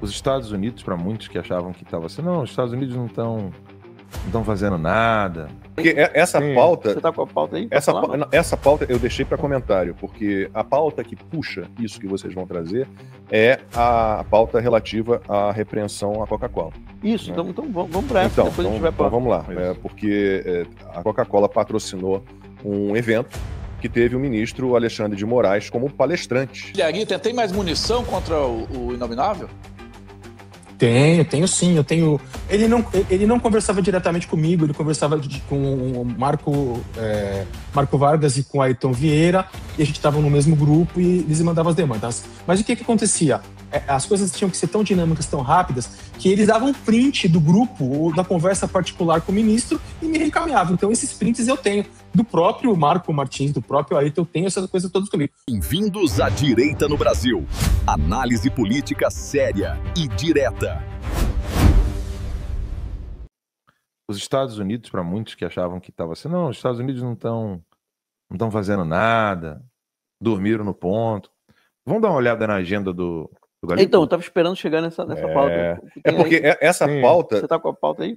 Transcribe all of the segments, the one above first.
Os Estados Unidos, para muitos que achavam que estava assim, não, os Estados Unidos não estão fazendo nada. Porque essa pauta... Você tá com a pauta aí? Essa pauta eu deixei para comentário, porque a pauta que puxa isso que vocês vão trazer é a pauta relativa à repreensão à Coca-Cola. Isso, né? então vamos para essa, depois a gente vai para... Então vamos lá, porque a Coca-Cola patrocinou um evento que teve o ministro Alexandre de Moraes como palestrante. Tem mais munição contra o Inominável? Tenho sim, eu tenho... Ele não conversava diretamente comigo, ele conversava com o Marco Vargas e com o Ayrton Vieira, e a gente estava no mesmo grupo e eles mandavam as demandas. Mas o que acontecia? As coisas tinham que ser tão dinâmicas, tão rápidas, que eles davam print do grupo ou da conversa particular com o ministro e me reencaminhavam. Então esses prints eu tenho. Do próprio Marco Martins, do próprio Ayrton, eu tenho essas coisas todas comigo. Bem-vindos à Direita no Brasil. Análise política séria e direta. Os Estados Unidos, para muitos que achavam que estava assim, não, os Estados Unidos não estão fazendo nada, dormiram no ponto. Vamos dar uma olhada na agenda do Galípolo? Então, eu estava esperando chegar nessa pauta. Porque essa pauta... Você tá com a pauta aí?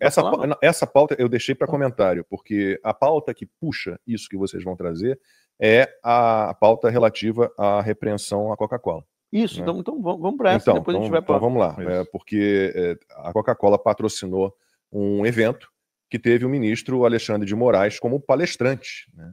Essa pauta eu deixei para comentário, porque a pauta que puxa isso que vocês vão trazer é a pauta relativa à repreensão à Coca-Cola. Isso, né? então vamos para essa, depois a gente vai para... Então vamos lá, porque a Coca-Cola patrocinou um evento que teve o ministro Alexandre de Moraes como palestrante, né?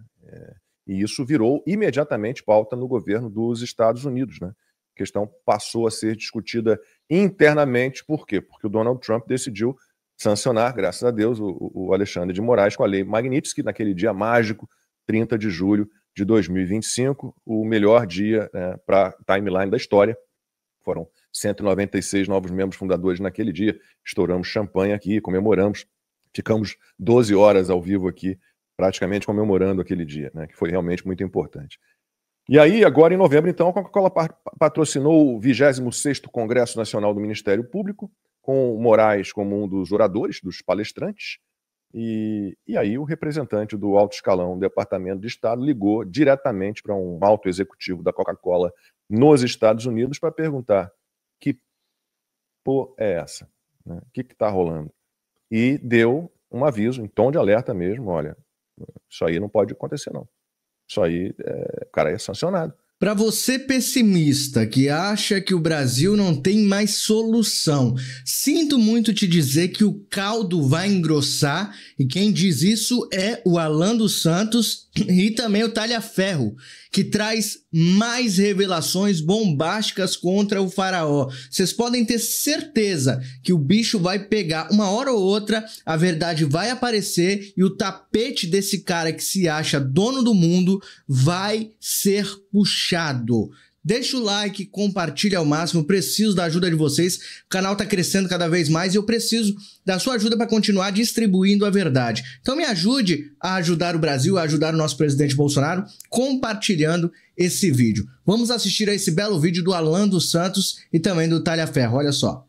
E isso virou imediatamente pauta no governo dos Estados Unidos, né? A questão passou a ser discutida internamente. Por quê? Porque o Donald Trump decidiu sancionar, graças a Deus, o Alexandre de Moraes com a Lei Magnitsky, naquele dia mágico, 30 de julho de 2025, o melhor dia para a timeline da história. Foram 196 novos membros fundadores naquele dia, estouramos champanhe aqui, comemoramos, ficamos 12 horas ao vivo aqui, praticamente comemorando aquele dia, né, que foi realmente muito importante. E aí, agora em novembro, então, a Coca-Cola patrocinou o 26º Congresso Nacional do Ministério Público, com o Moraes como um dos oradores, dos palestrantes, e aí o representante do alto escalão do Departamento de Estado ligou diretamente para um alto executivo da Coca-Cola nos Estados Unidos para perguntar: que porra é essa? O que está rolando? E deu um aviso, em tom de alerta mesmo: olha, isso aí não pode acontecer não. Isso aí, o cara é sancionado. Para você pessimista que acha que o Brasil não tem mais solução, sinto muito te dizer que o caldo vai engrossar, e quem diz isso é o Alan dos Santos e também o Talhaferro, que traz mais revelações bombásticas contra o faraó. Vocês podem ter certeza que o bicho vai pegar uma hora ou outra, a verdade vai aparecer e o tapete desse cara que se acha dono do mundo vai ser puxado. Deixa o like, compartilha ao máximo, preciso da ajuda de vocês, o canal tá crescendo cada vez mais e eu preciso da sua ajuda para continuar distribuindo a verdade. Então me ajude a ajudar o Brasil, a ajudar o nosso presidente Bolsonaro, compartilhando esse vídeo. Vamos assistir a esse belo vídeo do Alan dos Santos e também do Talhaferro, olha só.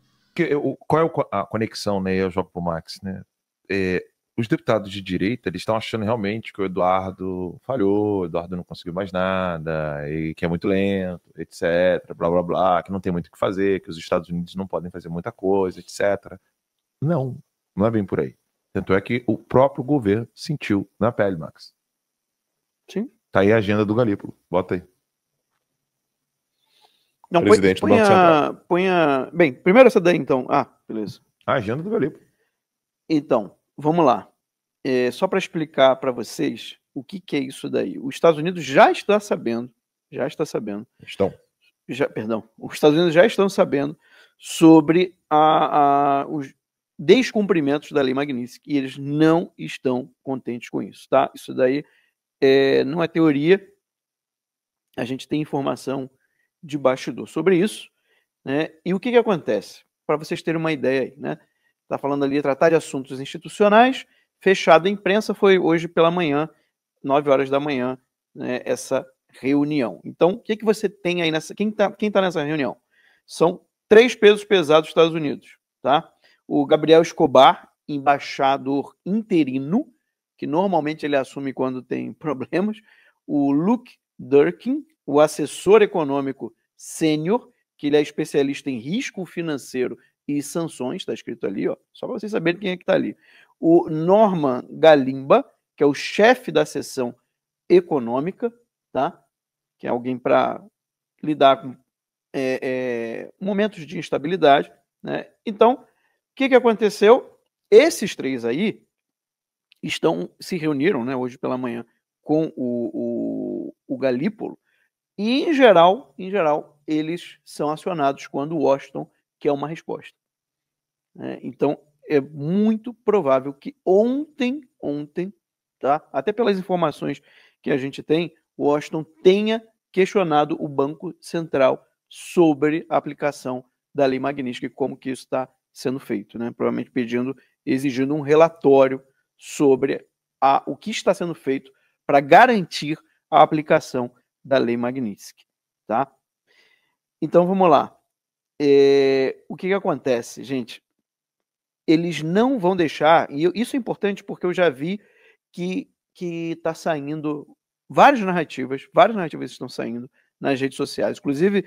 Qual é a conexão, né? Eu jogo pro Max, né? Os deputados de direita, eles estão achando realmente que o Eduardo falhou, o Eduardo não conseguiu mais nada, e que é muito lento, etc, blá, blá, blá, que não tem muito o que fazer, que os Estados Unidos não podem fazer muita coisa, etc. Não é bem por aí. Tanto é que o próprio governo sentiu na pele, Max. Sim. Tá aí a agenda do Galípolo, bota aí. Não, presidente do Banco Central. Bem, primeiro essa daí, então. Ah, beleza. A agenda do Galípolo. Então, vamos lá. Só para explicar para vocês o que é isso daí. Os Estados Unidos já está sabendo. Os Estados Unidos já estão sabendo sobre os descumprimentos da Lei Magnitsky e eles não estão contentes com isso, tá? Isso daí não é teoria. A gente tem informação de bastidor sobre isso, né? E o que acontece? Para vocês terem uma ideia aí, né? Está falando ali, tratar de assuntos institucionais, fechado à imprensa, foi hoje pela manhã, 9 horas da manhã, né, essa reunião. Então, o que você tem aí nessa... Quem tá nessa reunião? São 3 pesos pesados dos Estados Unidos, tá? O Gabriel Escobar, embaixador interino, que normalmente ele assume quando tem problemas, o Luke Durkin, o assessor econômico sênior, que ele é especialista em risco financeiro e sanções, está escrito ali, ó, só para vocês saberem quem é que está ali. O Norman Galimba, que é o chefe da seção econômica, tá? Que é alguém para lidar com momentos de instabilidade, né? Então, o que aconteceu? Esses três aí se reuniram, né, hoje pela manhã com o Galípolo, e em geral, eles são acionados quando o Washington quer uma resposta. Então, é muito provável que ontem, tá? Até pelas informações que a gente tem, o Washington tenha questionado o Banco Central sobre a aplicação da Lei Magnitsky, como que isso está sendo feito, né? Provavelmente exigindo um relatório sobre o que está sendo feito para garantir a aplicação da Lei Magnitsky, tá? Então, vamos lá. O que acontece, gente? Eles não vão deixar, e isso é importante porque eu já vi que está saindo várias narrativas estão saindo nas redes sociais, inclusive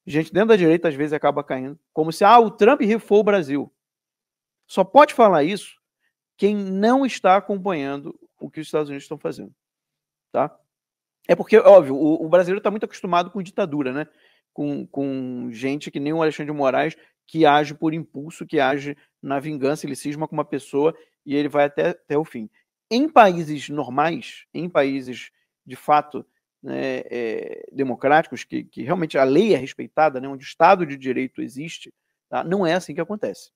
gente dentro da direita às vezes acaba caindo, como se o Trump rifou o Brasil. Só pode falar isso quem não está acompanhando o que os Estados Unidos estão fazendo, tá? É porque, óbvio, o brasileiro está muito acostumado com ditadura, né? Com gente que nem o Alexandre de Moraes, que age por impulso, que age na vingança, ele cisma com uma pessoa e ele vai até o fim. Em países normais, em países de fato, né, democráticos, que realmente a lei é respeitada, né, onde o Estado de Direito existe, tá? Não é assim que acontece.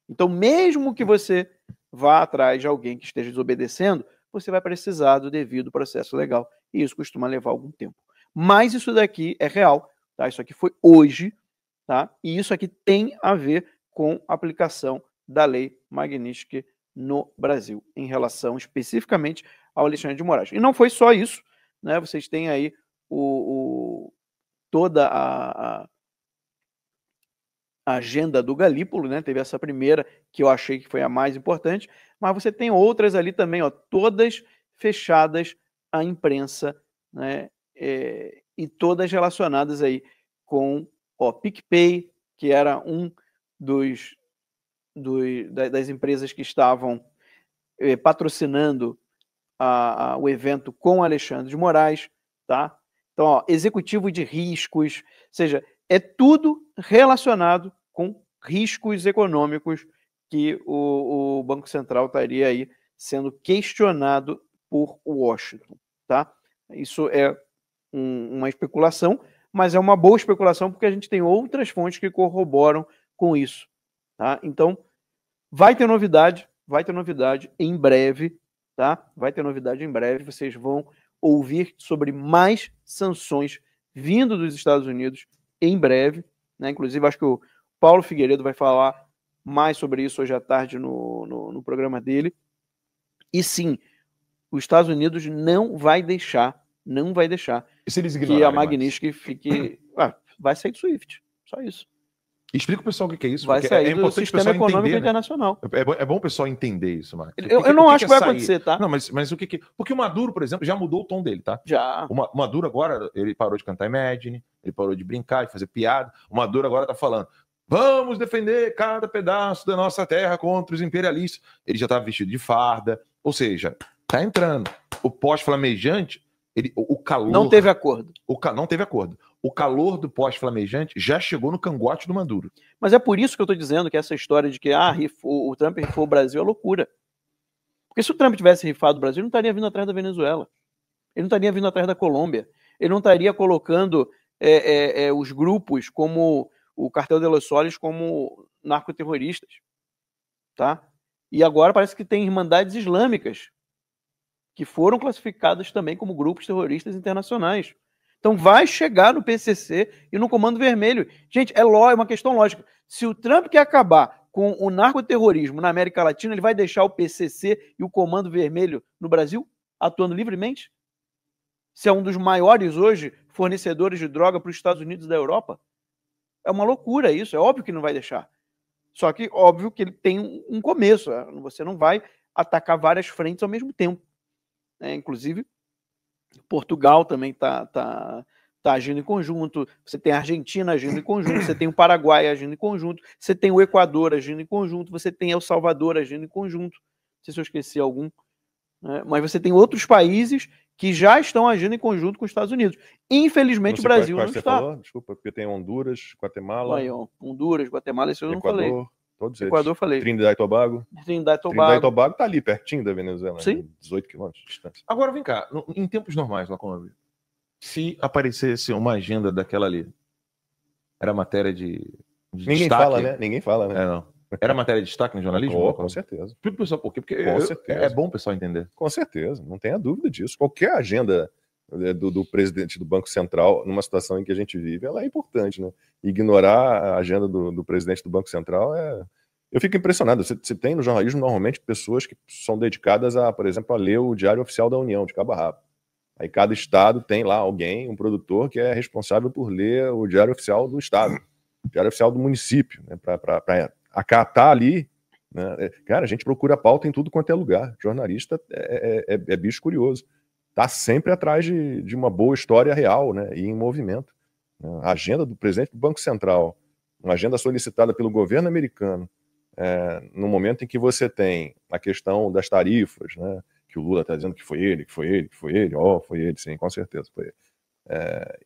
Então, mesmo que você vá atrás de alguém que esteja desobedecendo, você vai precisar do devido processo legal. E isso costuma levar algum tempo. Mas isso daqui é real, tá? Isso aqui foi hoje, tá? E isso aqui tem a ver com a aplicação da Lei Magnitsky no Brasil, em relação especificamente ao Alexandre de Moraes. E não foi só isso, né? Vocês têm aí toda a agenda do Galípolo, né? Teve essa primeira que eu achei que foi a mais importante, mas você tem outras ali também, ó, todas fechadas à imprensa, né? E todas relacionadas aí com PicPay, que era um das empresas que estavam patrocinando o evento com Alexandre de Moraes, tá? Então, ó, executivo de riscos, ou seja, é tudo relacionado com riscos econômicos que o Banco Central estaria aí sendo questionado por Washington, tá? Isso é uma especulação, mas é uma boa especulação porque a gente tem outras fontes que corroboram com isso, tá? Então, vai ter novidade em breve, tá? Vai ter novidade em breve, vocês vão ouvir sobre mais sanções vindo dos Estados Unidos em breve, né? Inclusive, acho que o Paulo Figueiredo vai falar mais sobre isso hoje à tarde no programa dele. E sim, os Estados Unidos não vai deixar E se eles que a Magnitsky fique... vai sair do SWIFT, só isso. Explica o pessoal o que é isso. Vai sair do sistema econômico entender, internacional. Né? É bom o pessoal entender isso, Marcos. Eu não acho que vai acontecer, tá? Não, mas o que... Porque o Maduro, por exemplo, já mudou o tom dele, tá? Já. O Maduro agora, ele parou de cantar Imagine, ele parou de brincar, de fazer piada. O Maduro agora tá falando, vamos defender cada pedaço da nossa terra contra os imperialistas. Ele já tá vestido de farda, ou seja, tá entrando. O pós-flamejante, o calor... Não teve acordo. Não teve acordo. O calor do pós-flamejante já chegou no cangote do Maduro. Mas é por isso que eu estou dizendo que essa história de que o Trump rifou o Brasil é loucura. Porque se o Trump tivesse rifado o Brasil, ele não estaria vindo atrás da Venezuela. Ele não estaria vindo atrás da Colômbia. Ele não estaria colocando os grupos como o Cartel de los Soles como narcoterroristas. Tá? E agora parece que tem irmandades islâmicas que foram classificadas também como grupos terroristas internacionais. Então vai chegar no PCC e no Comando Vermelho. Gente, é uma questão lógica. Se o Trump quer acabar com o narcoterrorismo na América Latina, ele vai deixar o PCC e o Comando Vermelho no Brasil atuando livremente? Se é um dos maiores hoje fornecedores de droga para os Estados Unidos e da Europa? É uma loucura isso, é óbvio que não vai deixar. Só que óbvio que ele tem um começo. Você não vai atacar várias frentes ao mesmo tempo. Inclusive, Portugal também está está agindo em conjunto, você tem a Argentina agindo em conjunto, você tem o Paraguai agindo em conjunto, você tem o Equador agindo em conjunto, você tem El Salvador agindo em conjunto. Não sei se eu esqueci algum, né? Mas você tem outros países que já estão agindo em conjunto com os Estados Unidos. Infelizmente, o Brasil não você está. falou? Desculpa, porque tem Honduras, Guatemala, Aí, ó, Honduras, Guatemala, isso eu não falei. Equador, todos eles. Equador eu falei. Trinidad e Tobago. Trindade e Trinidad e Tobago. Tobago tá ali, pertinho da Venezuela. Sim. Né? 18 quilômetros de distância. Agora vem cá, em tempos normais, Lacombe, se aparecesse uma agenda daquela ali, era matéria de Ninguém destaque? fala, né? Ninguém fala, né? Não. Era matéria de destaque no jornalismo? Oh, com certeza. Explica pro pessoal por quê, porque Com certeza. é bom o pessoal entender. Com certeza, não tenha dúvida disso. Qualquer agenda do presidente do Banco Central, numa situação em que a gente vive, ela é importante, né? Ignorar a agenda do presidente do Banco Central é... Eu fico impressionado. Você tem no jornalismo, normalmente, pessoas que são dedicadas, por exemplo, a ler o Diário Oficial da União, de cabo a rabo. Aí cada estado tem lá alguém, um produtor, que é responsável por ler o Diário Oficial do estado, o Diário Oficial do município, né? Para acatar ali, né? Cara, a gente procura pauta em tudo quanto é lugar. Jornalista é bicho curioso. Está sempre atrás de uma boa história real, né? E em movimento. A agenda do presidente do Banco Central, uma agenda solicitada pelo governo americano, no momento em que você tem a questão das tarifas, né? Que o Lula está dizendo que foi ele, foi ele, sim, com certeza foi ele.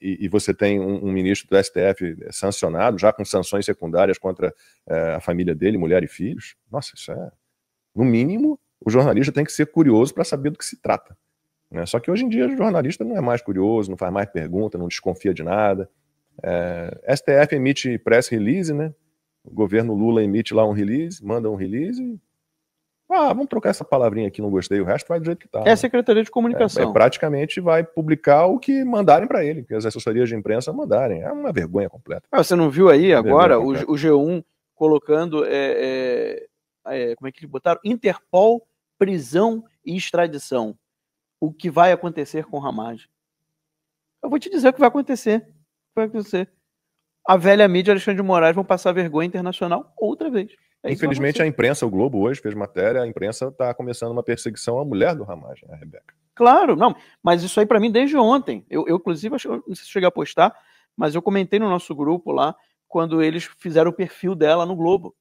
E você tem um ministro do STF sancionado, já com sanções secundárias contra a família dele, mulher e filhos. Nossa, isso no mínimo, o jornalista tem que ser curioso para saber do que se trata, né? Só que hoje em dia o jornalista não é mais curioso, não faz mais pergunta, não desconfia de nada. STF emite press release, né? O governo Lula emite lá um release, manda um release e... vamos trocar essa palavrinha aqui, não gostei, o resto vai do jeito que tá. É a Secretaria de Comunicação. Praticamente vai publicar o que mandarem para ele, que as assessorias de imprensa mandarem. É uma vergonha completa. Você não viu aí agora o G1 colocando, como é que eles botaram? Interpol, prisão e extradição. O que vai acontecer com o Ramagem? Eu vou te dizer o que vai acontecer. A velha mídia Alexandre de Moraes vão passar vergonha internacional outra vez. Infelizmente, a imprensa, o Globo hoje fez matéria, a imprensa está começando uma perseguição à mulher do Ramagem, a Rebeca. Claro, não, mas isso aí para mim desde ontem. Eu inclusive, não sei se cheguei a postar, mas eu comentei no nosso grupo lá, quando eles fizeram o perfil dela no Globo.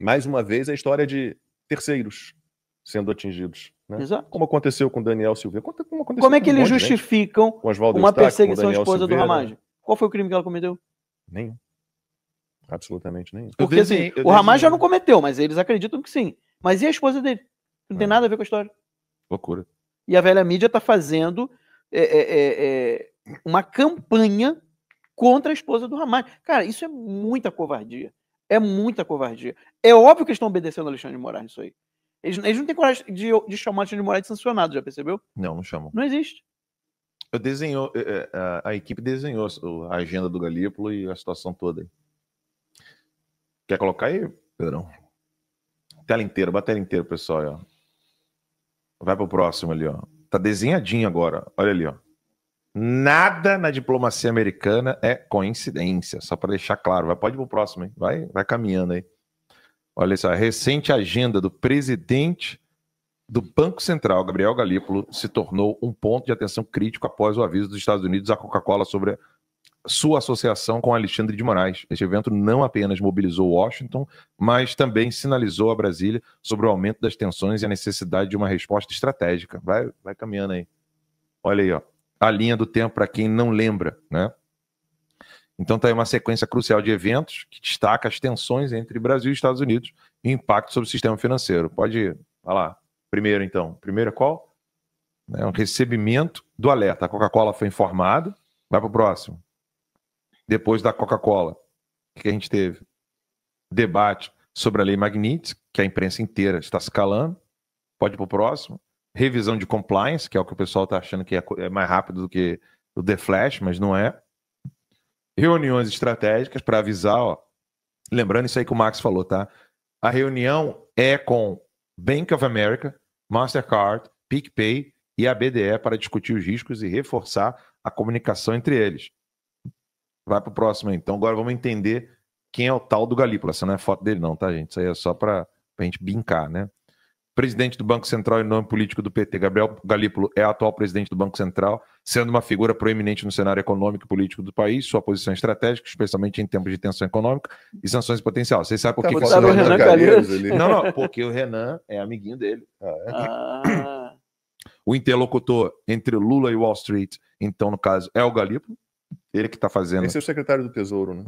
Mais uma vez, a história de terceiros sendo atingidos, né? Exato. Como aconteceu com Daniel Silveira. Como é que eles justificam uma perseguição à esposa do Ramagem? Qual foi o crime que ela cometeu? Nenhum. Absolutamente nenhum. Porque assim, o Ramagem já não cometeu, mas eles acreditam que sim. Mas e a esposa dele? Não tem nada a ver com a história. Loucura. E a velha mídia está fazendo uma campanha contra a esposa do Ramagem. Cara, isso é muita covardia. É muita covardia. É óbvio que eles estão obedecendo a Alexandre de Moraes nisso aí. Eles não têm coragem de chamar Alexandre de Moraes de sancionado, já percebeu? Não chamam. Não existe. A equipe desenhou a agenda do Galípolo e a situação toda aí. Quer colocar aí, Pedrão? Tela inteira, bate a tela inteira, pessoal. Ó. Vai pro próximo ali, ó. Tá desenhadinho agora. Olha ali, ó. Nada na diplomacia americana é coincidência. Só para deixar claro. Pode ir pro próximo, hein? Vai caminhando aí. Olha só, a recente agenda do presidente do Banco Central, Gabriel Galípolo, se tornou um ponto de atenção crítico após o aviso dos Estados Unidos à Coca-Cola sobre sua associação com Alexandre de Moraes. Este evento não apenas mobilizou Washington, mas também sinalizou a Brasília sobre o aumento das tensões e a necessidade de uma resposta estratégica. Vai caminhando aí. Olha aí, ó. A linha do tempo para quem não lembra, né? Então tá aí uma sequência crucial de eventos que destaca as tensões entre Brasil e Estados Unidos e o impacto sobre o sistema financeiro. Pode ir. Vai lá. Primeiro, então. Primeiro é qual? É um recebimento do alerta. A Coca-Cola foi informada. Vai para o próximo. Depois da Coca-Cola, o que a gente teve? Debate sobre a Lei Magnitsky, que a imprensa inteira está se calando. Pode ir para o próximo. Revisão de compliance, que é o que o pessoal está achando que é mais rápido do que o The Flash, mas não é. Reuniões estratégicas para avisar, ó. Lembrando isso aí que o Max falou, tá? A reunião é com Bank of America, Mastercard, PicPay e a BDE para discutir os riscos e reforçar a comunicação entre eles. Vai para o próximo aí. Então agora vamos entender quem é o tal do Galípolo. Essa não é foto dele não, tá, gente? Isso aí é só para a gente brincar, né? presidente do Banco Central e nome político do PT. Gabriel Galípolo é atual presidente do Banco Central, sendo uma figura proeminente no cenário econômico e político do país, sua posição estratégica, especialmente em tempos de tensão econômica e sanções potenciais. Vocês sabem por que... Botaram o Renan Calheiros ali. Não, porque o Renan é amiguinho dele. O interlocutor entre Lula e Wall Street, então, no caso, é o Galípolo. Ele que está fazendo... Esse é o secretário do Tesouro, né?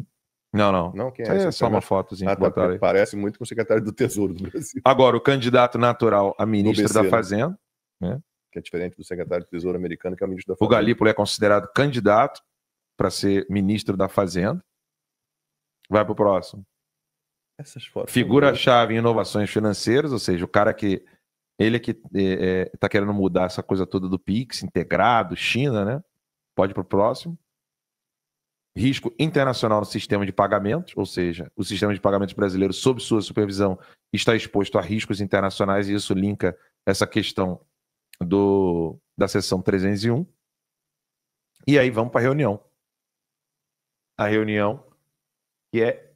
Não, quem é? É só uma fotozinha que botaram aí. Parece muito com o secretário do Tesouro do Brasil. Agora, o candidato natural a ministro BC, da né? Fazenda, né? Que é diferente do secretário do Tesouro americano, que é o ministro da O Fazenda. Galípolo é considerado candidato para ser ministro da Fazenda. Vai para o próximo. Essas fotos. Figura-chave em inovações financeiras, ou seja, o cara que... Ele que está querendo mudar essa coisa toda do PIX, integrado, China, né? Pode ir para o próximo. Risco internacional no sistema de pagamentos, ou seja, o sistema de pagamentos brasileiro, sob sua supervisão, está exposto a riscos internacionais e isso linka essa questão da seção 301. E aí vamos para a reunião. A reunião que é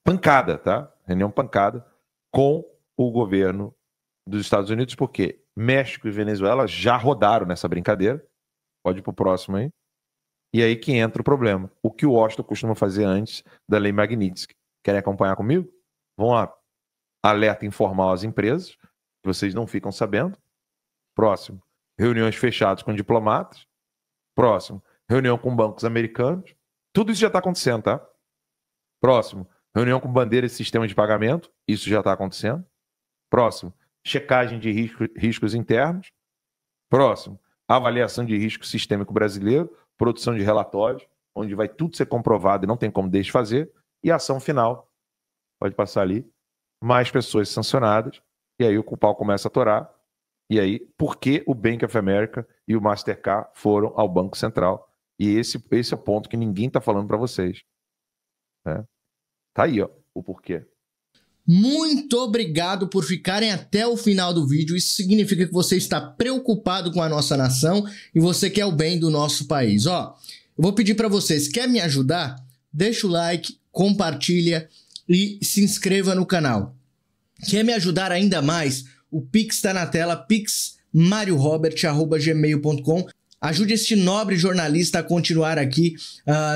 pancada, tá? Reunião pancada com o governo dos Estados Unidos, porque México e Venezuela já rodaram nessa brincadeira. Pode ir para o próximo aí. E aí que entra o problema. O que o Washington costuma fazer antes da lei Magnitsky. Querem acompanhar comigo? Vamos lá. Alerta informal às empresas, que vocês não ficam sabendo. Próximo. Reuniões fechadas com diplomatas. Próximo. Reunião com bancos americanos. Tudo isso já está acontecendo, tá? Próximo. Reunião com bandeira e sistema de pagamento. Isso já está acontecendo. Próximo. Checagem de riscos internos. Próximo. Avaliação de risco sistêmico brasileiro. Produção de relatórios, onde vai tudo ser comprovado e não tem como desfazer. E ação final. Pode passar ali. Mais pessoas sancionadas. E aí o pau começa a torar. E aí, por que o Bank of America e o Mastercard foram ao Banco Central? E esse é o ponto que ninguém está falando para vocês. Né? Tá aí, ó, o porquê. Muito obrigado por ficarem até o final do vídeo. Isso significa que você está preocupado com a nossa nação e você quer o bem do nosso país. Ó, eu vou pedir para vocês, quer me ajudar? Deixa o like, compartilha e se inscreva no canal. Quer me ajudar ainda mais? O Pix está na tela, pixmariorobert@gmail.com. Ajude este nobre jornalista a continuar aqui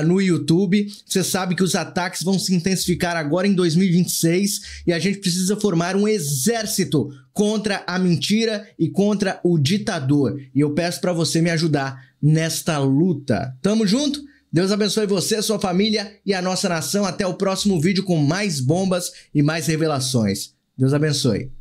no YouTube. Você sabe que os ataques vão se intensificar agora em 2026 e a gente precisa formar um exército contra a mentira e contra o ditador. E eu peço para você me ajudar nesta luta. Tamo junto? Deus abençoe você, sua família e a nossa nação. Até o próximo vídeo com mais bombas e mais revelações. Deus abençoe.